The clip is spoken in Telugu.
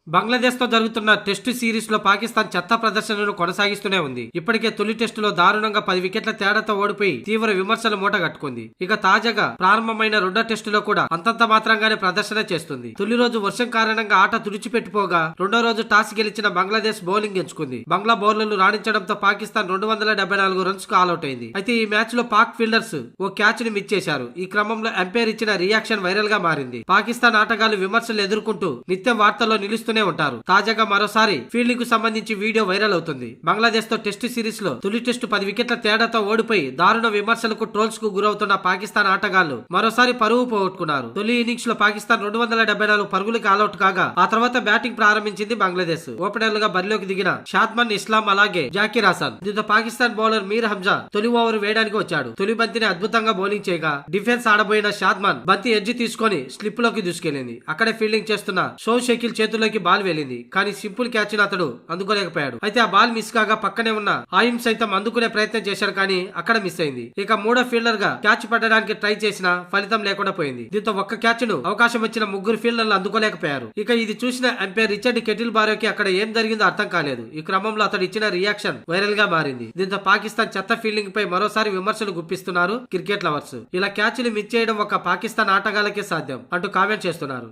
బంగ్లాదేశ్ తో జరుగుతున్న టెస్టు సిరీస్ లో పాకిస్తాన్ చెత్త ప్రదర్శనను కొనసాగిస్తూనే ఉంది. ఇప్పటికే తొలి టెస్టులో దారుణంగా 10 వికెట్ల తేడాతో ఓడిపోయి తీవ్ర విమర్శల మూట కట్టుకుంది. ఇక తాజాగా ప్రారంభమైన రెండో టెస్టులో కూడా అంతంత మాత్రంగానే ప్రదర్శన చేస్తుంది. తొలి రోజు వర్షం కారణంగా ఆట తుడిచిపెట్టిపోగా రెండో రోజు టాస్ గెలిచిన బంగ్లాదేశ్ బౌలింగ్ ఎంచుకుంది. బంగ్లా బౌలర్లు రాణించడంతో పాకిస్తాన్ 274 రన్స్ కు ఆల్అౌట్ అయింది. అయితే ఈ మ్యాచ్ లో పాక్ ఫీల్డర్స్ ఓ క్యాచ్ ని మిస్ చేశారు. ఈ క్రమంలో ఎంపైర్ ఇచ్చిన రియాక్షన్ వైరల్ గా మారింది. పాకిస్తాన్ ఆటగాళ్లు విమర్శలు ఎదుర్కొంటూ నిత్యం వార్తల్లో నిలుస్తూనే ఉంటారు. తాజాగా మరోసారి ఫీల్డింగ్ కు సంబంధించి వీడియో వైరల్ అవుతుంది. బంగ్లాదేశ్ తో టెస్టు సిరీస్ లో తొలి టెస్టు 10 వికెట్ల తేడాతో ఓడిపోయి దారుణ విమర్శలకు ట్రోల్స్ కు గురవుతున్న పాకిస్తాన్ ఆటగాళ్లు మరోసారి పరువు పోగొట్టుకున్నారు. తొలి ఇన్నింగ్స్ లో పాకిస్తాన్ 274 పరుగులకు ఆల్అౌట్ కాగా ఆ తర్వాత బ్యాటింగ్ ప్రారంభించింది బంగ్లాదేశ్. ఓపెనర్లుగా బరిలోకి దిగిన షాద్మన్ ఇస్లాం అలాగే జాకిర్ హసన్. దీంతో పాకిస్తాన్ బౌలర్ మీర్ హంజా తొలి ఓవర్ వేయడానికి వచ్చాడు. తొలి బంతిని అద్భుతంగా బౌలింగ్ చేయగా డిఫెన్స్ ఆడబోయిన షాద్మన్ బంతి ఎడ్జ్ తీసుకొని స్లిప్ లోకి దూసుకెళ్లింది. అక్కడే ఫీల్డింగ్ చేస్తున్న షో షకీల్ చేతుల్లోకి బాల్ వెళ్ళింది. కానీ సింపుల్ క్యాచ్ ని అతడు అందుకోలేకపోయాడు. అయితే ఆ బాల్ మిస్ కాగా పక్కనే ఉన్న ఆయిమ్ సైతం అందుకునే ప్రయత్నం చేశాడు, కానీ అక్కడ మిస్ అయింది. ఇక మూడో ఫీల్డర్ గా క్యాచ్ పట్టడానికి ట్రై చేసినా ఫలితం లేకుండా పోయింది. దీంతో ఒక్క క్యాచ్ ను అవకాశం వచ్చిన ముగ్గురు ఫీల్డర్లు అందుకోలేకపోయారు. ఇక ఇది చూసిన ఎంపైర్ రిచర్డ్ కెటిల్ బారోకి అక్కడ ఏం జరిగిందో అర్థం కాలేదు. ఈ క్రమంలో అతడు ఇచ్చిన రియాక్షన్ వైరల్ గా మారింది. దీంతో పాకిస్తాన్ చెత్త ఫీల్డింగ్ పై మరోసారి విమర్శలు గుప్పిస్తున్నారు క్రికెట్ లవర్స్. ఇలా క్యాచ్ ని మిస్ చేయడం ఒక పాకిస్తాన్ ఆటగాళ్లకే సాధ్యం అంటూ కామెంట్ చేస్తున్నారు.